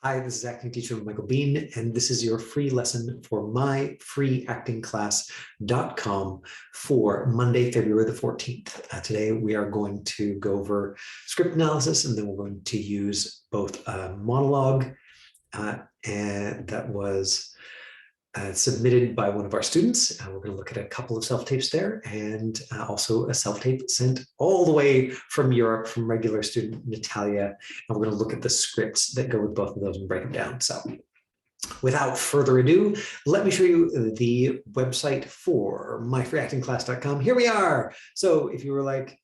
Hi, this is acting teacher Michael Bean, and this is your free lesson for myfreeactingclass.com for Monday, February the 14th. Today, we are going to go over script analysis, and then we're going to use both a monologue and that was submitted by one of our students. We're going to look at a couple of self-tapes there, and also a self-tape sent all the way from Europe from regular student Natalia. And we're going to look at the scripts that go with both of those and break them down. So without further ado, let me show you the website for myfreeactingclass.com. Here we are. So if you were like,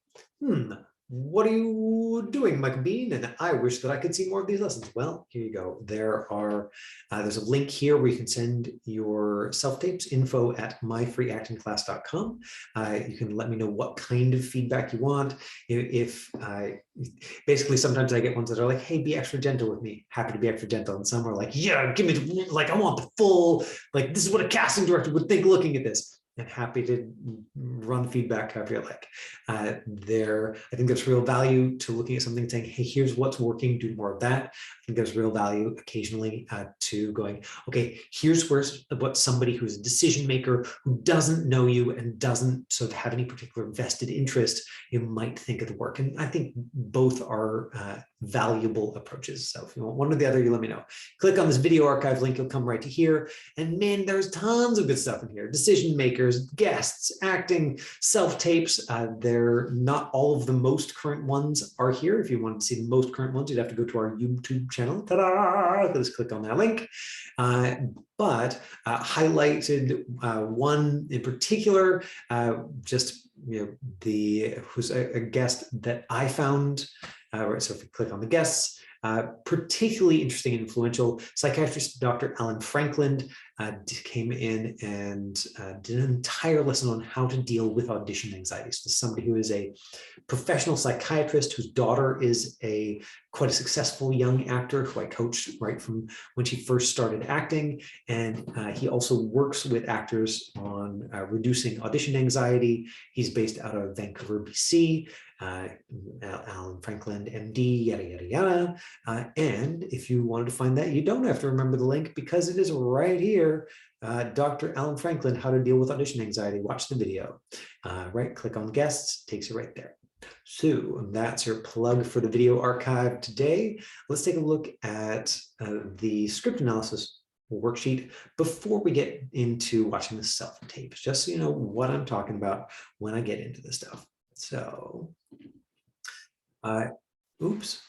what are you doing, Michael Bean? And I wish that I could see more of these lessons. Well, here you go. There's a link here where you can send your self-tapes, info@myfreeactingclass.com. You can let me know what kind of feedback you want. Basically, sometimes I get ones that are like, hey, be extra gentle with me. Happy to be extra gentle. And some are like, yeah, give me, like, I want the full, like, this is what a casting director would think looking at this. And happy to run feedback however you like. I think there's real value to looking at something and saying, hey, here's what's working, do more of that. I think there's real value occasionally to going, okay, here's what somebody who's a decision maker who doesn't know you and doesn't sort of have any particular vested interest, you might think of the work. And I think both are valuable approaches. So if you want one or the other, you let me know. Click on this video archive link, you'll come right to here. And man, there's tons of good stuff in here. Decision makers, guests, acting, self-tapes. They're not all of the most current ones are here. If you want to see the most current ones, you'd have to go to our YouTube channel. Ta-da! Just click on that link. But highlighted one in particular, who's a guest that I found. So if you click on the guests, particularly interesting and influential, psychiatrist Dr. Alan Franklin came in and did an entire lesson on how to deal with audition anxiety. So somebody who is a professional psychiatrist whose daughter is quite a successful young actor who I coached right from when she first started acting. And he also works with actors on reducing audition anxiety. He's based out of Vancouver, BC. Alan Franklin, MD, yada, yada, yada. And if you wanted to find that, you don't have to remember the link because it is right here. Dr. Alan Franklin, How to Deal with Audition Anxiety. Watch the video. Right, click on guests, takes you right there. So that's your plug for the video archive today. Let's take a look at the script analysis worksheet before we get into watching the self-tapes, just so you know what I'm talking about when I get into this stuff. So, oops,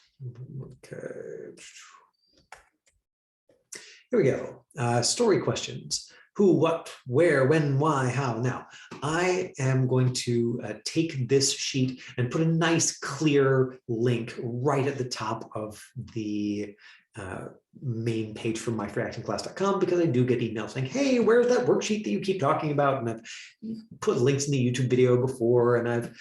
okay. Here we go. Story questions. Who, what, where, when, why, how. Now, I am going to take this sheet and put a nice clear link right at the top of the main page from myfreeactingclass.com because I do get emails saying, hey, where's that worksheet that you keep talking about? And I've put links in the YouTube video before, and I've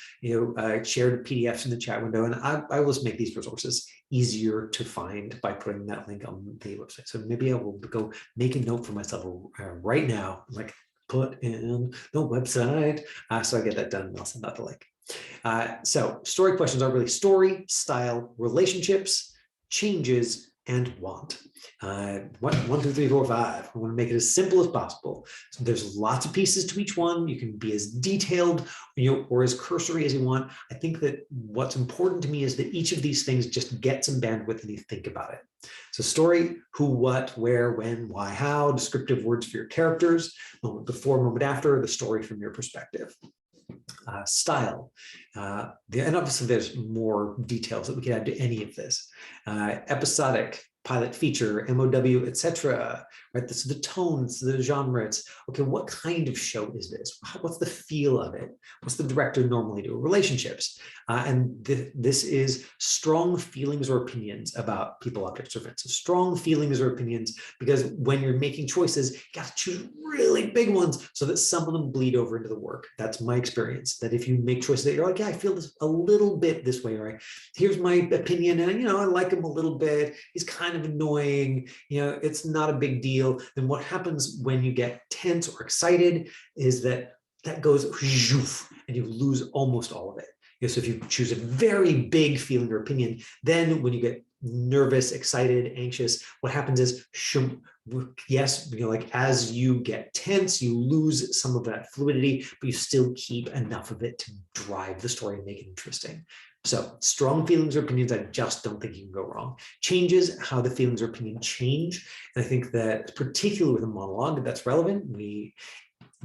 shared PDFs in the chat window, and I will just make these resources easier to find by putting that link on the website. So maybe I will go make a note for myself right now, like put in the website, so I get that done and I'll send out the link. So story questions are really story, style, relationships, changes, and want. 1, 2, 3, 4, 5. I want to make it as simple as possible. So there's lots of pieces to each one. You can be as detailed, or as cursory as you want. I think that what's important to me is that each of these things just get some bandwidth and you think about it. So story, who, what, where, when, why, how, descriptive words for your characters, moment before, moment after, the story from your perspective. Style, and obviously there's more details that we could add to any of this. Episodic, pilot feature, MOW, etc. Right? This is the tone, it's the genre. It's okay, what kind of show is this? What's the feel of it? What's the director normally do? Relationships. And this is strong feelings or opinions about people, objects, or events. So strong feelings or opinions, because when you're making choices, you got to choose really big ones so that some of them bleed over into the work. That's my experience, that if you make choices that you're like, yeah, I feel this a little bit this way, right? Here's my opinion, and I like him a little bit. He's kind of annoying, it's not a big deal. Then what happens when you get tense or excited is that goes and you lose almost all of it. So if you choose a very big feeling or opinion, then when you get nervous, excited, anxious, what happens is, yes, like as you get tense, you lose some of that fluidity, but you still keep enough of it to drive the story and make it interesting. So strong feelings or opinions, I just don't think you can go wrong. Changes how the feelings or opinion change. And I think that particularly with a monologue, that's relevant. We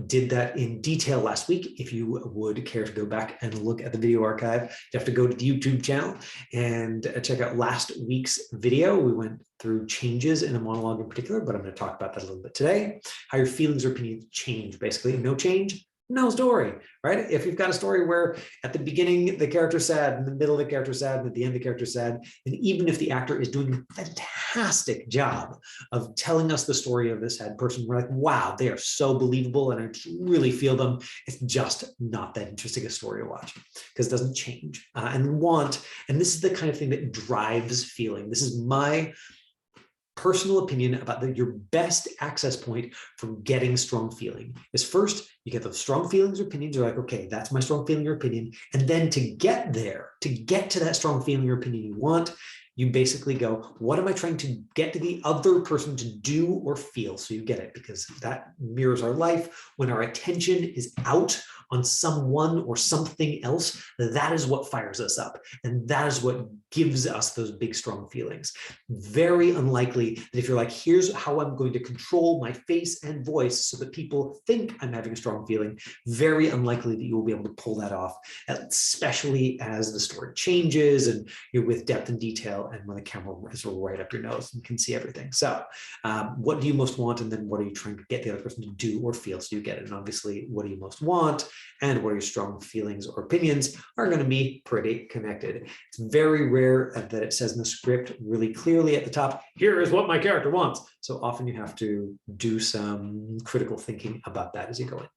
did that in detail last week. If you would care to go back and look at the video archive, you have to go to the YouTube channel and check out last week's video. We went through changes in a monologue in particular, but I'm going to talk about that a little bit today. How your feelings or opinions change, basically. No change, no story, right? If you've got a story where at the beginning the character's sad, in the middle the character's sad, and at the end the character's sad, and even if the actor is doing a fantastic job of telling us the story of this sad person, we're like, wow, they are so believable, and I really feel them. It's just not that interesting a story to watch because it doesn't change. And this is the kind of thing that drives feeling. This is my personal opinion about your best access point from getting strong feeling is first, you get those strong feelings or opinions. You're like, okay, that's my strong feeling or opinion. And then to get there, to get to that strong feeling or opinion you want, you basically go, what am I trying to get to the other person to do or feel? So you get it, because that mirrors our life. When our attention is out on someone or something else, that is what fires us up. And that is what gives us those big, strong feelings. Very unlikely that if you're like, here's how I'm going to control my face and voice so that people think I'm having a strong feeling, very unlikely that you will be able to pull that off, especially as the story changes and you're with depth and detail and when the camera is right up your nose and can see everything. So what do you most want? And then what are you trying to get the other person to do or feel so you get it? And obviously, what do you most want? And what are your strong feelings or opinions are going to be pretty connected. It's very rare that it says in the script really clearly at the top, here is what my character wants. So often you have to do some critical thinking about that as you go in.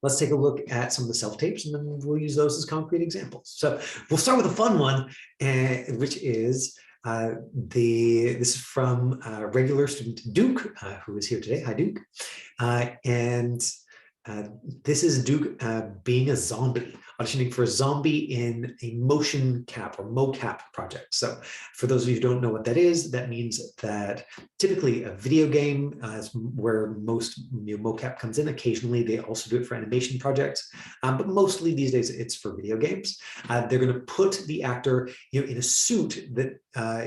Let's take a look at some of the self-tapes and then we'll use those as concrete examples. So we'll start with a fun one, which is this is from regular student Duke, who is here today. Hi, Duke. This is Duke being a zombie, auditioning for a zombie in a motion cap or mocap project. So for those of you who don't know what that is, that means that typically a video game is where most mocap comes in. Occasionally, they also do it for animation projects, but mostly these days it's for video games. They're going to put the actor in a suit that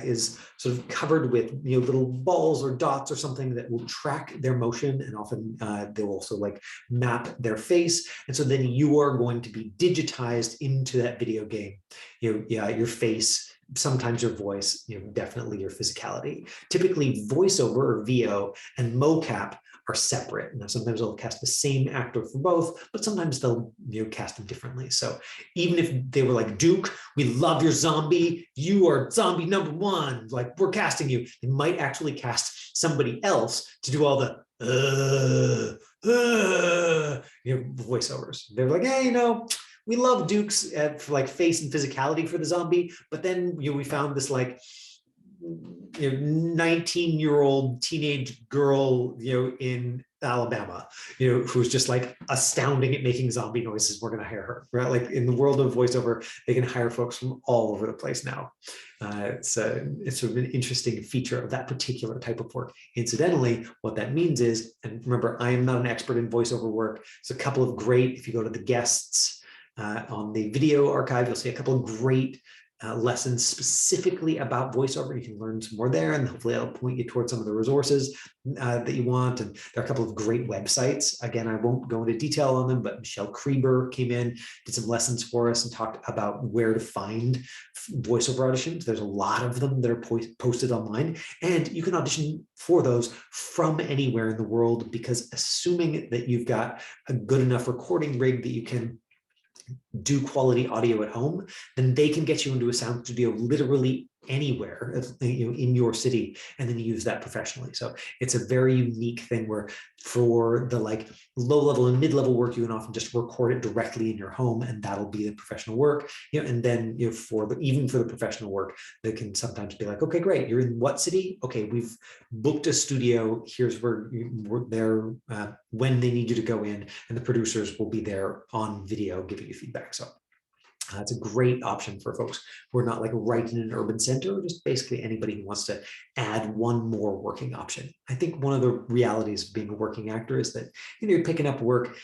is sort of covered with little balls or dots or something that will track their motion, and often they'll also like map their face, and so then you are going to be digitized into that video game. Your face, sometimes your voice, definitely your physicality. Typically, voiceover or VO and mocap are separate. Now, sometimes they'll cast the same actor for both, but sometimes they'll cast them differently. So even if they were like, Duke, we love your zombie, you are zombie number one, like we're casting you, they might actually cast somebody else to do all the voiceovers. They're like, hey, we love Duke's for like face and physicality for the zombie, but then we found this like 19-year-old teenage girl in Alabama who's just like astounding at making zombie noises. We're going to hire her, right? Like in the world of voiceover, they can hire folks from all over the place now. It's sort of an interesting feature of that particular type of work. Incidentally, what that means is, and remember, I am not an expert in voiceover work. It's a couple of great, if you go to the guests on the video archive, you'll see a couple of great lessons specifically about voiceover. You can learn some more there, and hopefully I'll point you towards some of the resources that you want. And there are a couple of great websites. Again, I won't go into detail on them, but Michelle Krieber came in, did some lessons for us and talked about where to find voiceover auditions. There's a lot of them that are posted online, and you can audition for those from anywhere in the world, because assuming that you've got a good enough recording rig that you can do quality audio at home, then they can get you into a sound studio literally anywhere in your city, and then use that professionally. So it's a very unique thing where for the like low level and mid level work, you can often just record it directly in your home, and that'll be the professional work. And then even for the professional work, they can sometimes be like, okay, great, you're in what city? Okay, we've booked a studio. Here's where we're there when they need you to go in, and the producers will be there on video giving you feedback. So It's a great option for folks who are not like right in an urban center, or just basically anybody who wants to add one more working option. I think one of the realities of being a working actor is that you're picking up work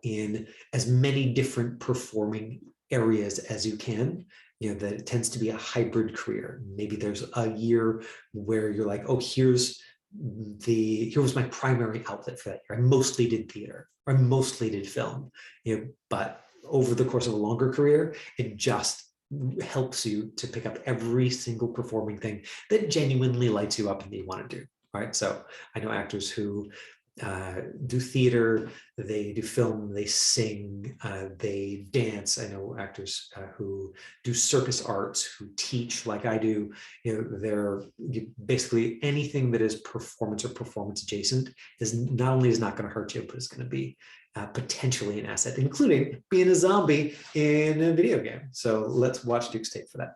in as many different performing areas as you can. That it tends to be a hybrid career. Maybe there's a year where you're like, oh, here was my primary outlet for that year. I mostly did theater, or I mostly did film, but over the course of a longer career, it just helps you to pick up every single performing thing that genuinely lights you up and that you want to do. Right. So I know actors who do theater, they do film, they sing, they dance. I know actors who do circus arts, who teach like I do. They're basically anything that is performance or performance adjacent is not only is not going to hurt you, but it's going to be potentially an asset, including being a zombie in a video game. So let's watch Duke's tape for that.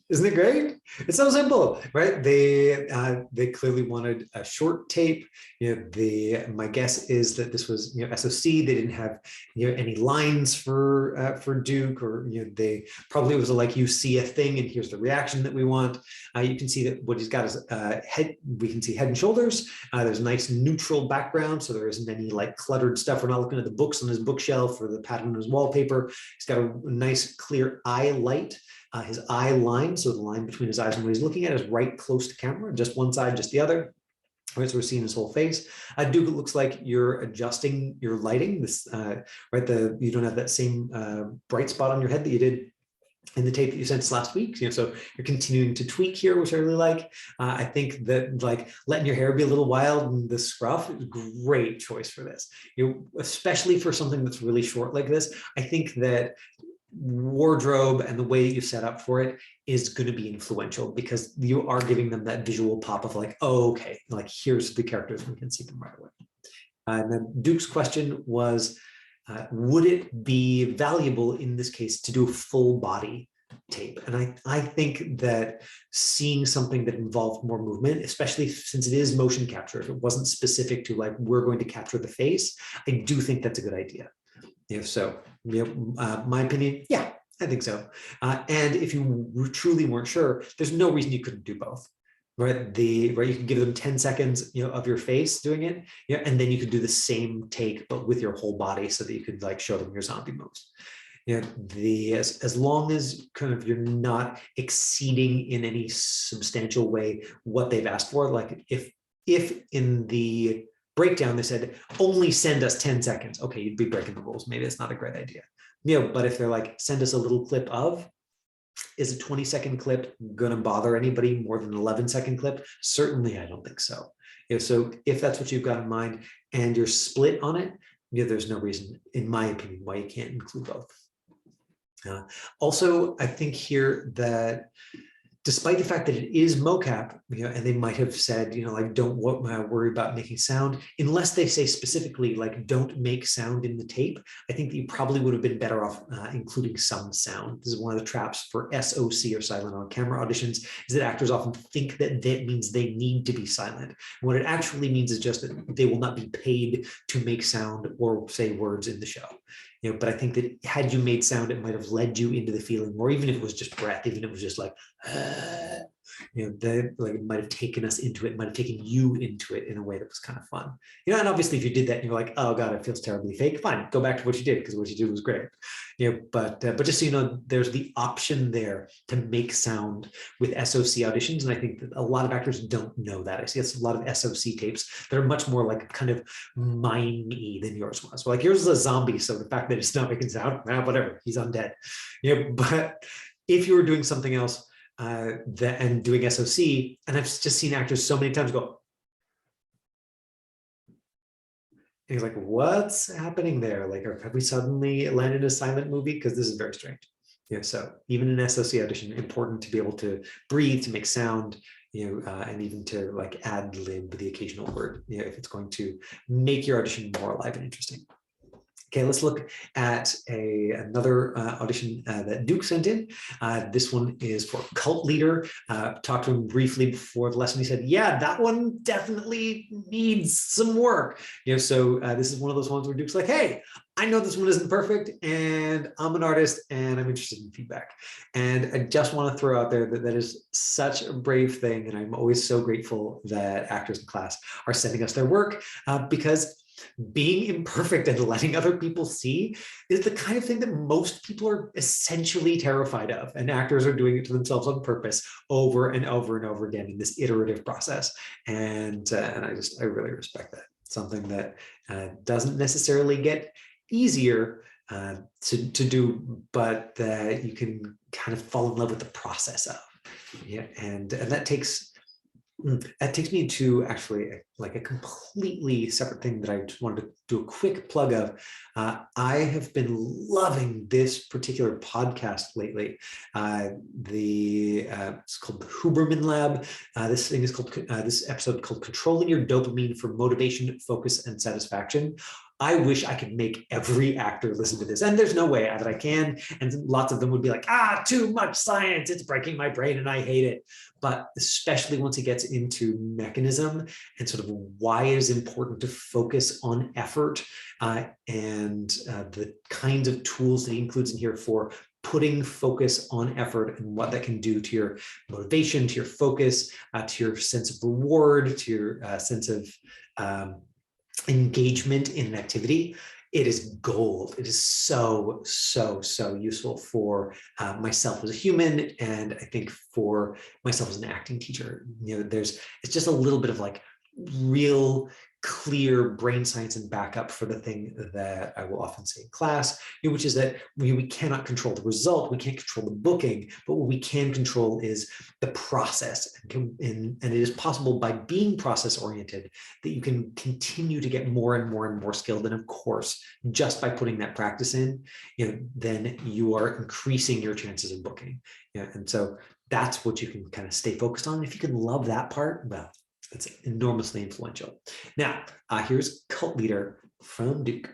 Isn't it great? It's so simple, right? They clearly wanted a short tape. My guess is that this was SOC. They didn't have any lines for Duke, or they probably was like, you see a thing and here's the reaction that we want. You can see that what he's got is head. We can see head and shoulders. There's a nice neutral background, so there isn't any like cluttered stuff. We're not looking at the books on his bookshelf or the pattern on his wallpaper. He's got a nice clear eye light. His eye line, so the line between his eyes and what he's looking at, is right close to camera, just one side, just the other. Right, so we're seeing his whole face. Duke, it looks like you're adjusting your lighting. This, right, you don't have that same bright spot on your head that you did in the tape that you sent us last week. So you're continuing to tweak here, which I really like. I think that like letting your hair be a little wild and the scruff is a great choice for this. Especially for something that's really short like this. I think that wardrobe and the way you set up for it is going to be influential, because you are giving them that visual pop of like, oh, okay, like here's the characters, we can see them right away. And then Duke's question was, would it be valuable in this case to do a full body tape? And I think that seeing something that involved more movement, especially since it is motion capture, if it wasn't specific to like, we're going to capture the face, I do think that's a good idea. So, my opinion, yeah, I think so. And if you truly weren't sure, there's no reason you couldn't do both, right? You can give them 10 seconds, of your face doing it, and then you could do the same take, but with your whole body, so that you could like show them your zombie moves. As long as kind of you're not exceeding in any substantial way what they've asked for, like if in the breakdown they said only send us 10 seconds, okay, you'd be breaking the rules. Maybe it's not a great idea. But if they're like, send us a little clip of, is a 20-second clip gonna bother anybody more than an 11-second clip? Certainly, I don't think so. So if that's what you've got in mind and you're split on it, there's no reason, in my opinion, why you can't include both. Also, I think here that despite the fact that it is mocap, and they might have said, like, don't worry about making sound, unless they say specifically, like, don't make sound in the tape, I think that you probably would have been better off including some sound. This is one of the traps for SOC, or silent on camera auditions, is that actors often think that that means they need to be silent. And what it actually means is just that they will not be paid to make sound or say words in the show. But I think that had you made sound, it might have led you into the feeling, or even if it was just breath, even if it was just like, that like it might have taken us into it, might have taken you into it in a way that was kind of fun. And obviously if you did that and you're like, oh God, it feels terribly fake, fine, go back to what you did, because what you did was great. But just so you know, there's the option there to make sound with SOC auditions. And I think that a lot of actors don't know that. I see a lot of SOC tapes that are much more like kind of mime-y than yours was. Well, like yours is a zombie, so the fact that it's not making sound, whatever, he's undead. But if you were doing something else and doing SOC, and I've just seen actors so many times go, and he's like, what's happening there? Like, have we suddenly landed a silent movie? Because this is very strange. So even in SOC audition, important to be able to breathe, to make sound, and even to like ad lib the occasional word, if it's going to make your audition more alive and interesting. Okay, let's look at another audition that Duke sent in. This one is for cult leader. Talked to him briefly before the lesson. He said, yeah, that one definitely needs some work. So this is one of those ones where Duke's like, hey, I know this one isn't perfect, and I'm an artist, and I'm interested in feedback. And I just want to throw out there that that is such a brave thing, and I'm always so grateful that actors in class are sending us their work, because being imperfect and letting other people see is the kind of thing that most people are essentially terrified of, and actors are doing it to themselves on purpose over and over and over again in this iterative process. And I really respect that. Something that doesn't necessarily get easier to do, but that you can kind of fall in love with the process of. Yeah, and that takes me to actually like a completely separate thing that I just wanted to do a quick plug of. I have been loving this particular podcast lately. It's called the Hubermann Lab. This episode called Controlling Your Dopamine for Motivation, Focus, and Satisfaction. I wish I could make every actor listen to this, and there's no way that I can. And lots of them would be like, too much science, it's breaking my brain and I hate it. But especially once it gets into mechanism and sort of why it is important to focus on effort, and the kinds of tools that he includes in here for putting focus on effort and what that can do to your motivation, to your focus, to your sense of reward, to your sense of engagement in an activity. It is gold. It is so, so, so useful for myself as a human, and I think for myself as an acting teacher. It's just a little bit of like real clear brain science and backup for the thing that I will often say in class, which is that we cannot control the result, we can't control the booking, but what we can control is the process. And it is possible by being process oriented that you can continue to get more and more and more skilled. And of course, just by putting that practice in, then you are increasing your chances of booking. And so that's what you can kind of stay focused on. If you can love that part, well, it's enormously influential. Now, here's cult leader from Duke.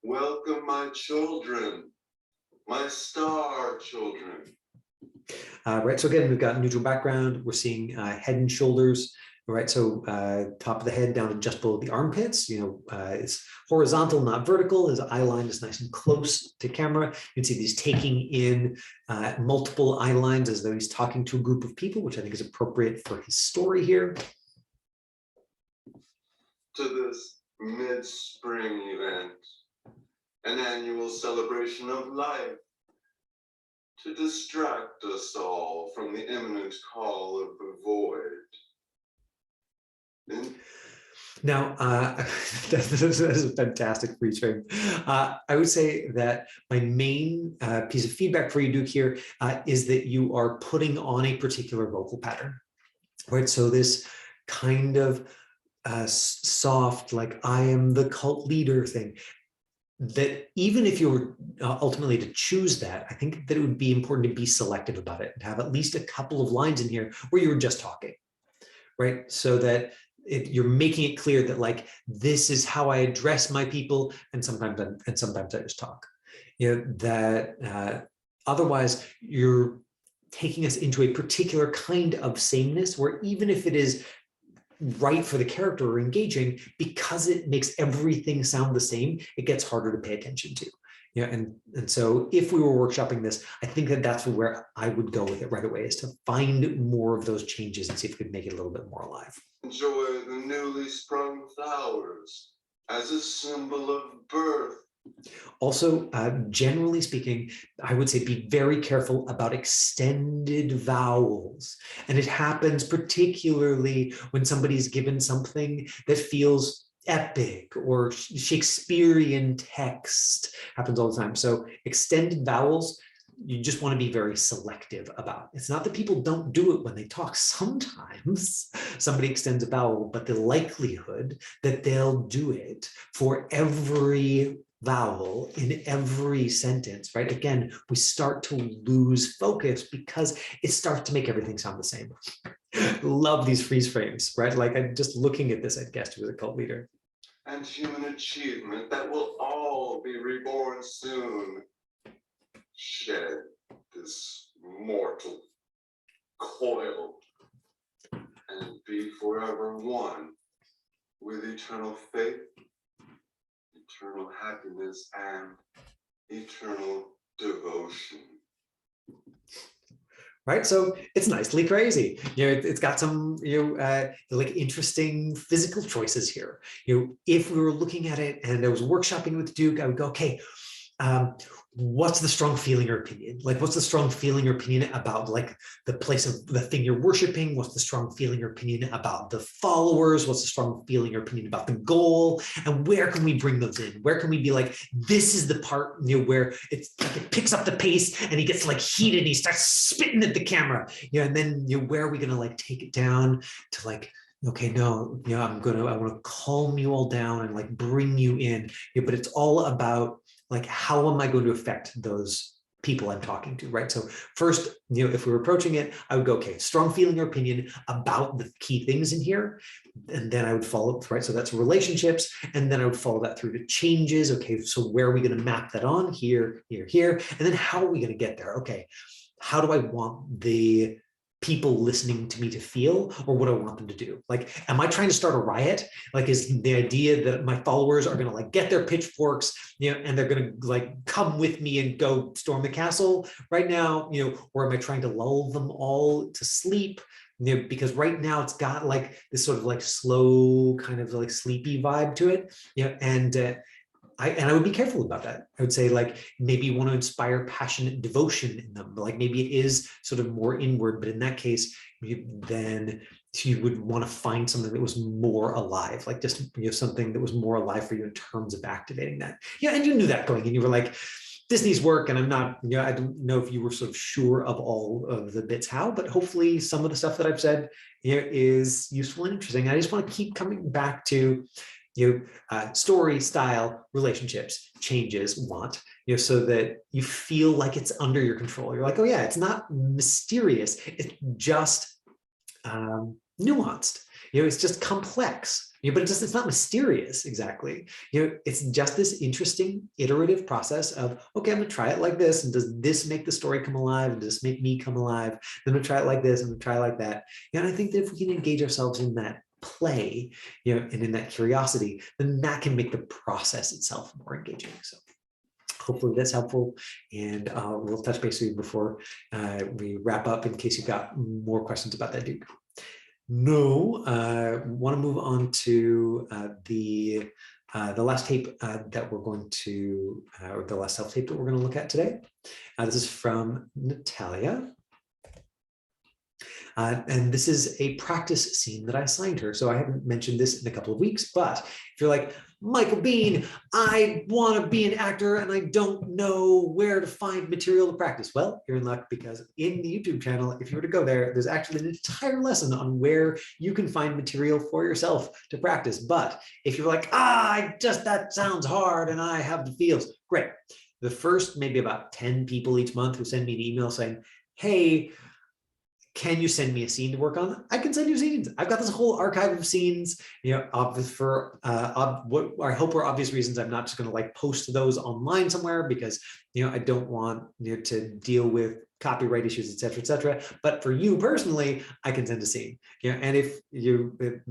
Welcome, my children, my star children. Right, so again, we've got neutral background. We're seeing head and shoulders. Right, so top of the head down to just below the armpits. It's horizontal, not vertical. His eye line is nice and close to camera. You can see he's taking in multiple eye lines as though he's talking to a group of people, which I think is appropriate for his story here. To this mid-spring event, an annual celebration of life, to distract us all from the imminent call of the void. Now, this is a fantastic freeze frame. I would say that my main piece of feedback for you, Duke, here is that you are putting on a particular vocal pattern, right? So this kind of soft, like I am the cult leader thing, that even if you were ultimately to choose that, I think that it would be important to be selective about it and have at least a couple of lines in here where you were just talking, right? So that you're making it clear that like, this is how I address my people, and sometimes I just talk. Otherwise you're taking us into a particular kind of sameness where even if it is right for the character or engaging, because it makes everything sound the same, it gets harder to pay attention to. And so if we were workshopping this, I think that that's where I would go with it right away, is to find more of those changes and see if we could make it a little bit more alive. Enjoy the newly sprung flowers as a symbol of birth. Also, generally speaking, I would say be very careful about extended vowels. And it happens particularly when somebody's given something that feels epic or Shakespearean text. Happens all the time. So extended vowels, you just want to be very selective about. It's not that people don't do it when they talk. Sometimes somebody extends a vowel, but the likelihood that they'll do it for every vowel in every sentence, right? Again, we start to lose focus because it starts to make everything sound the same. Love these freeze frames, right? Like I'm just looking at this, I'd guess, who was a cult leader. and human achievement that will all be reborn soon. Shed this mortal coil and be forever one with eternal faith, eternal happiness, and eternal devotion. Right, so it's nicely crazy. It's got some like interesting physical choices here. If we were looking at it and I was workshopping with Duke, I would go, okay, what's the strong feeling or opinion? Like, what's the strong feeling or opinion about like the place of the thing you're worshiping? What's the strong feeling or opinion about the followers? What's the strong feeling or opinion about the goal? And where can we bring those in? Where can we be like, this is the part where it's like it picks up the pace and he gets like heated and he starts spitting at the camera. And then where are we gonna like take it down to like, okay, no, I want to calm you all down and like bring you in. But it's all about like, how am I going to affect those people I'm talking to, right? So first, if we were approaching it, I would go, okay, strong feeling or opinion about the key things in here. And then I would follow, right? So that's relationships. And then I would follow that through to changes. Okay, so where are we going to map that on? Here, here, here. And then how are we going to get there? Okay, how do I want the people listening to me to feel, or what do I want them to do? Like, am I trying to start a riot? Like, is the idea that my followers are going to like get their pitchforks, and they're going to like come with me and go storm the castle right now, or am I trying to lull them all to sleep? Because right now it's got like this sort of like slow kind of like sleepy vibe to it, and I would be careful about that. I would say like maybe you want to inspire passionate devotion in them. Like maybe it is sort of more inward, but in that case, then you would want to find something that was more alive, like just something that was more alive for you in terms of activating that. Yeah, and you knew that going in. You were like, this needs work, and I'm not. I don't know if you were sort of sure of all of the bits how, but hopefully some of the stuff that I've said is useful and interesting. I just want to keep coming back to story, style, relationships, changes, want, so that you feel like it's under your control. You're like, oh yeah, it's not mysterious. It's just nuanced. It's just complex. But it's not mysterious exactly. It's just this interesting iterative process of, okay, I'm gonna try it like this, and does this make the story come alive? And does this make me come alive? Then I'm gonna try it like this, and I'm gonna try it like that. And I think that if we can engage ourselves in that play, and in that curiosity, then that can make the process itself more engaging. So hopefully that's helpful, and we'll touch base with you before we wrap up in case you've got more questions about that, Duke. No, want to move on to the last tape that we're going to, or the last self-tape that we're going to look at today. This is from Natalia. And this is a practice scene that I assigned her. So I haven't mentioned this in a couple of weeks, but if you're like, Michael Bean, I want to be an actor and I don't know where to find material to practice. Well, you're in luck, because in the YouTube channel, if you were to go there, there's actually an entire lesson on where you can find material for yourself to practice. But if you're like, that sounds hard and I have the feels, great. The first maybe about 10 people each month who send me an email saying, hey, can you send me a scene to work on? I can send you scenes. I've got this whole archive of scenes, for what I hope are obvious reasons. I'm not just going to like post those online somewhere, because I don't want to deal with copyright issues, et cetera, et cetera. But for you personally, I can send a scene. And if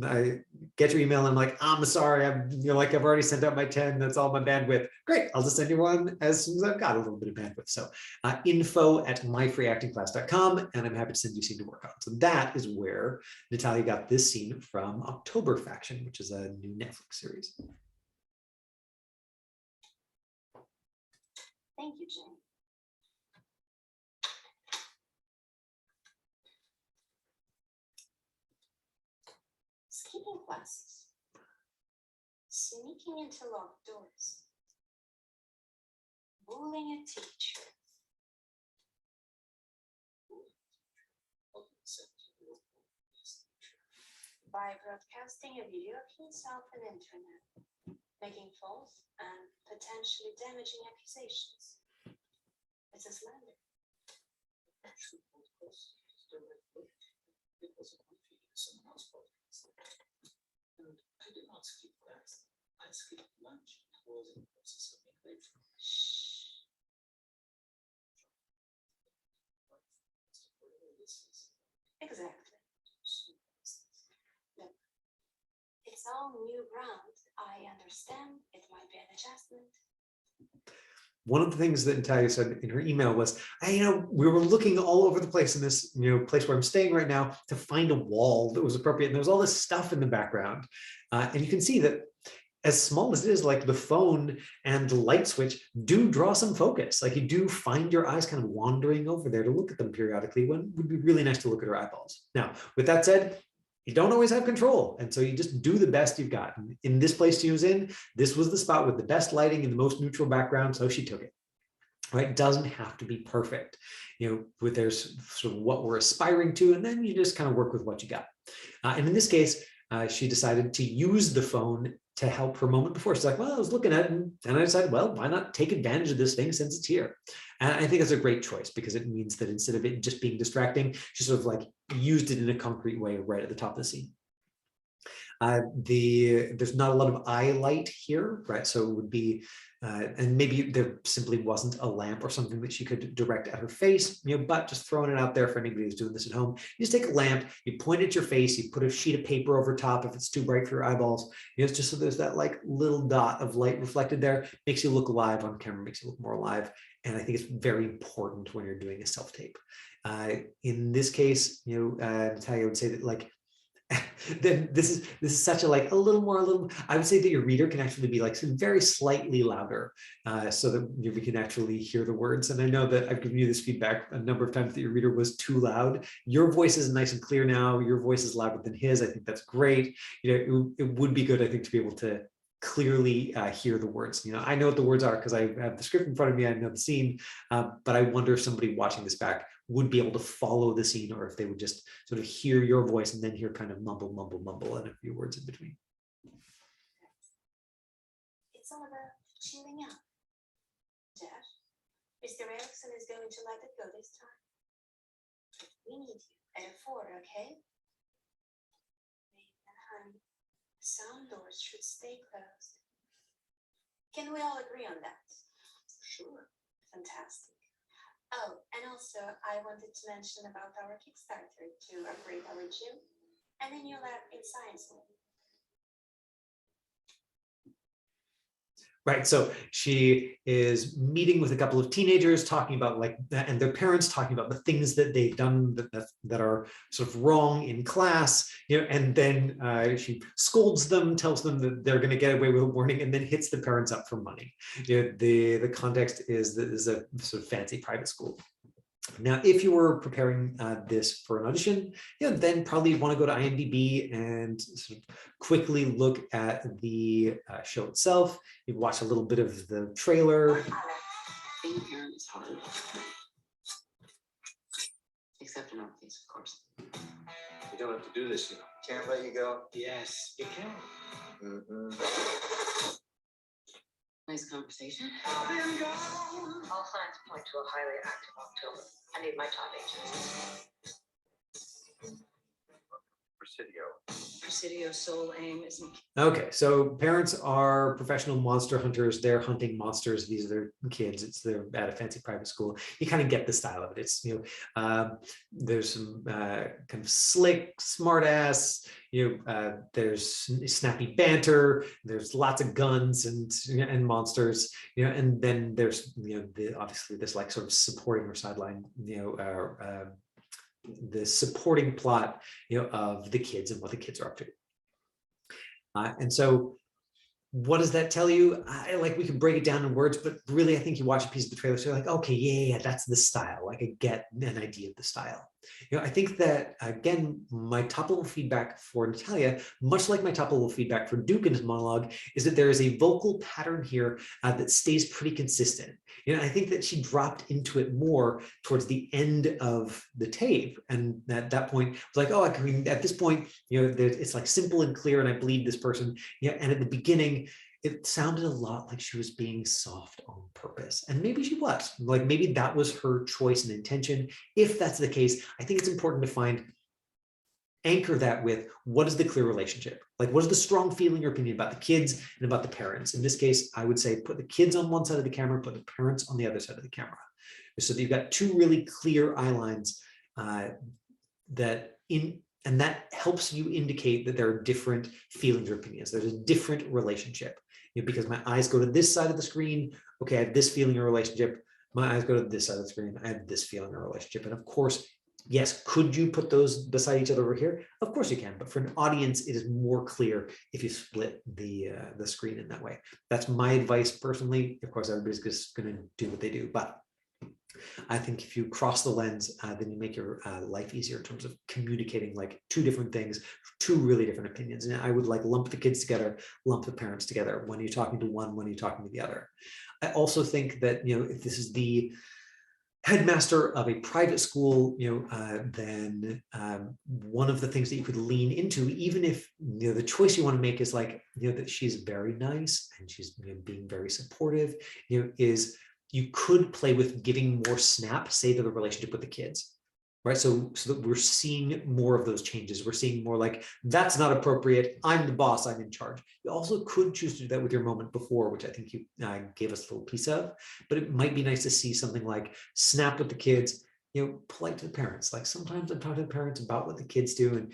I get your email and I'm like, I'm sorry, I've already sent out my 10, that's all my bandwidth. Great, I'll just send you one as soon as I've got a little bit of bandwidth. So info@myfreeactingclass.com, and I'm happy to send you a scene to work on. So that is where Natalia got this scene from October Faction, which is a new Netflix series. Thank you, Jane. Skipping classes, sneaking into locked doors, bullying a teacher. By broadcasting a video of himself on the internet, making false and potentially damaging accusations. It's a slander. It was a good video, someone else podcast. And I did not skip class. I skipped lunch and was in the process of making late for Exactly. Look, it's all new ground. I understand it might be an adjustment. One of the things that Natalia said in her email was, we were looking all over the place in this, place where I'm staying right now to find a wall that was appropriate. And there was all this stuff in the background. And you can see that as small as it is, like the phone and the light switch do draw some focus. Like you do find your eyes kind of wandering over there to look at them periodically, when it would be really nice to look at her eyeballs. Now, with that said, you don't always have control. And so you just do the best you've got. And in this place she was in, this was the spot with the best lighting and the most neutral background. So she took it. Right? It doesn't have to be perfect. There's sort of what we're aspiring to, and then you just kind of work with what you got. And in this case, she decided to use the phone to help her moment before. She's like, well, I was looking at it, and I decided, well, why not take advantage of this thing since it's here? And I think it's a great choice, because it means that instead of it just being distracting, she sort of like used it in a concrete way right at the top of the scene. There's not a lot of eye light here, right? So it would be, and maybe there simply wasn't a lamp or something that she could direct at her face, but just throwing it out there for anybody who's doing this at home. You just take a lamp, you point at your face, you put a sheet of paper over top if it's too bright for your eyeballs. It's just so there's that like little dot of light reflected there, makes you look alive on camera, makes you look more alive. And I think it's very important when you're doing a self-tape. In this case, Natalia would say that like, then this is such a little I would say that your reader can actually be like very slightly louder, so that we can actually hear the words. And I know that I've given you this feedback a number of times that your reader was too loud. Your voice is nice and clear now. Your voice is louder than his. I think that's great. It would be good, I think, to be able to clearly hear the words. I know what the words are because I have the script in front of me. I know the scene, but I wonder if somebody watching this back would be able to follow the scene, or if they would just sort of hear your voice and then hear kind of mumble, and a few words in between. It's all about chilling out. Jeff, Mr. Erickson is going to let it go this time. We need you at 4, okay? And honey, some doors should stay closed. Can we all agree on that? Sure. Fantastic. Oh, and also I wanted to mention about our Kickstarter to upgrade our gym and a new lab in science lab. Right, so she is meeting with a couple of teenagers, talking about and their parents talking about the things that they've done that are sort of wrong in class, and then she scolds them, tells them that they're going to get away with a warning, and then hits the parents up for money. The context is that this is a sort of fancy private school. Now, if you were preparing this for an audition, then probably you want to go to IMDb and sort of quickly look at the show itself. You watch a little bit of the trailer. Being a parent is hard. Except in our case, of course. You don't have to do this, Can't let you go. Yes, you can. Nice conversation. All signs point to a highly active October. I need my top agents. Presidio's sole aim isn't. Okay, so parents are professional monster hunters. They're hunting monsters. These are their kids. They're at a fancy private school. You kind of get the style of it. It's there's some kind of slick, smart ass. There's snappy banter. There's lots of guns and monsters. And then there's obviously this like sort of supporting or sideline the supporting plot of the kids and what the kids are up to. And so what does that tell you? We can break it down in words, but really I think you watch a piece of the trailer, so you're like, okay, yeah, that's the style. Like I get an idea of the style. I think that, again, my top level feedback for Natalia, much like my top level feedback for Duke in his monologue, is that there is a vocal pattern here that stays pretty consistent. I think that she dropped into it more towards the end of the tape. And at that point, it's like, oh, at this point, it's like simple and clear, and I believe this person. And at the beginning, it sounded a lot like she was being soft on purpose. And maybe she was. Maybe that was her choice and intention. If that's the case, I think it's important to find anchor that with what is the clear relationship? Like, what is the strong feeling or opinion about the kids and about the parents? In this case, I would say put the kids on one side of the camera, put the parents on the other side of the camera. So that you've got two really clear eye lines and that helps you indicate that there are different feelings or opinions. There's a different relationship. Because my eyes go to this side of the screen, okay, I have this feeling or relationship. My eyes go to this side of the screen, I have this feeling or relationship. And of course, yes, could you put those beside each other over here? Of course you can, but for an audience, it is more clear if you split the screen in that way. That's my advice personally. Of course, everybody's just going to do what they do, but I think if you cross the lens, then you make your life easier in terms of communicating like two different things, two really different opinions. And I would like lump the kids together, lump the parents together. When you're talking to one, when you're talking to the other. I also think that, if this is the headmaster of a private school, then one of the things that you could lean into, even if the choice you want to make is like, that she's very nice and she's being very supportive, is you could play with giving more snap, say, to the relationship with the kids, right? So that we're seeing more of those changes. We're seeing more like, that's not appropriate. I'm the boss, I'm in charge. You also could choose to do that with your moment before, which I think you gave us a little piece of, but it might be nice to see something like snap with the kids, polite to the parents. Like sometimes I'm talking to the parents about what the kids do and,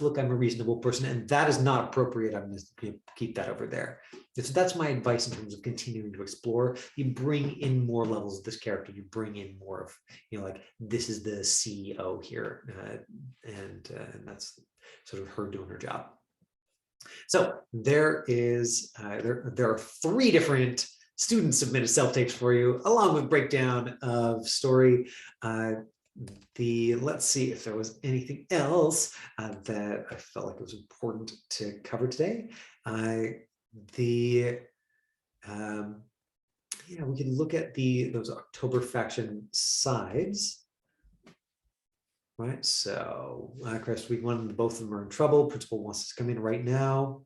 look, I'm a reasonable person and that is not appropriate. I'm going to keep that over there. So that's my advice in terms of continuing to explore. You bring in more levels of this character. You bring in more of, like this is the CEO here, and that's sort of her doing her job. So there are 3 different student submitted self-tapes for you, along with breakdown of story. Let's see if there was anything else that I felt like it was important to cover today. We can look at those October faction sides. Right, so Chris, week 1, both of them are in trouble. Principal wants us to come in right now.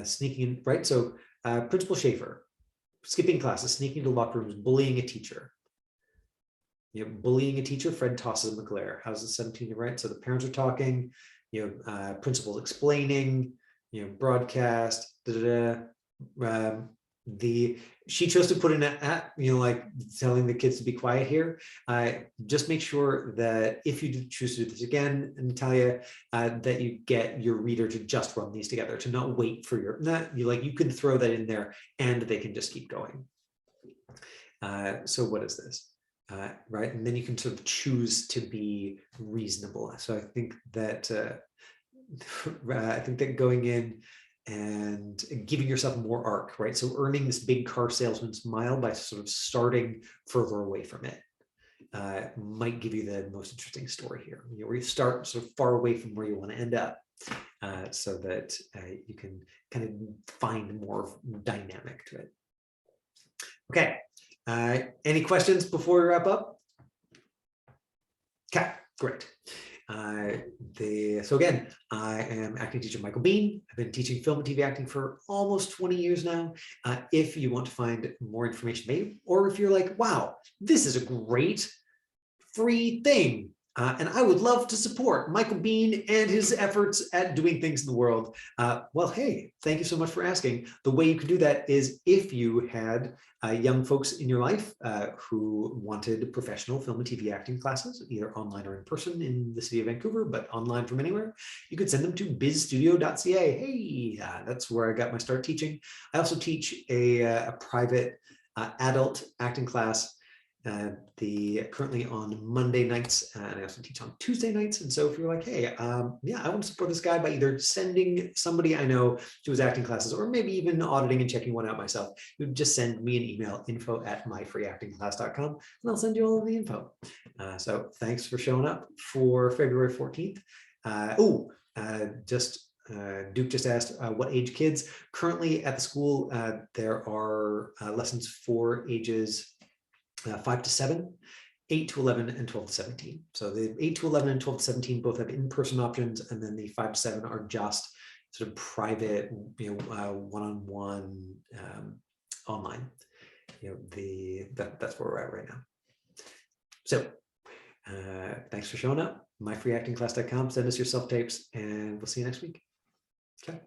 Sneaking in, right? So Principal Schaefer, skipping classes, sneaking into locker rooms, bullying a teacher. Bullying a teacher, Fred tosses him a glare. How's the 17, right? So the parents are talking, principal's explaining, broadcast, she chose to put in like telling the kids to be quiet here. Just make sure that if you do choose to do this again, Natalia, that you get your reader to just run these together, to not wait for you can throw that in there and they can just keep going. So what is this? Right, and then you can sort of choose to be reasonable. So I think that going in and giving yourself more arc, right? So earning this big car salesman smile by sort of starting further away from it might give you the most interesting story here, where you start sort of far away from where you want to end up, so that you can kind of find more dynamic to it. Okay, any questions before we wrap up? Okay, great. So again, I am acting teacher Michael Bean. I've been teaching film and TV acting for almost 20 years now. If you want to find more information, maybe, or if you're like, wow, this is a great free thing, and I would love to support Michael Bean and his efforts at doing things in the world. Well, hey, thank you so much for asking. The way you could do that is if you had young folks in your life who wanted professional film and TV acting classes, either online or in person in the city of Vancouver, but online from anywhere, you could send them to bizstudio.ca. Hey, that's where I got my start teaching. I also teach a private adult acting class currently on Monday nights, and I also teach on Tuesday nights. And so if you're like, hey, I want to support this guy by either sending somebody I know to his acting classes, or maybe even auditing and checking one out myself, you would just send me an email, info@myfreeactingclass.com, and I'll send you all of the info. So thanks for showing up for February 14th. Duke just asked what age kids. Currently at the school, there are lessons for ages 5 to 7, 8 to 11, and 12 to 17. So the 8 to 11 and 12 to 17 both have in-person options, and then the 5 to 7 are just sort of private, one-on-one online. That's where we're at right now. So thanks for showing up. myfreeactingclass.com. Send us your self tapes, and we'll see you next week. Okay.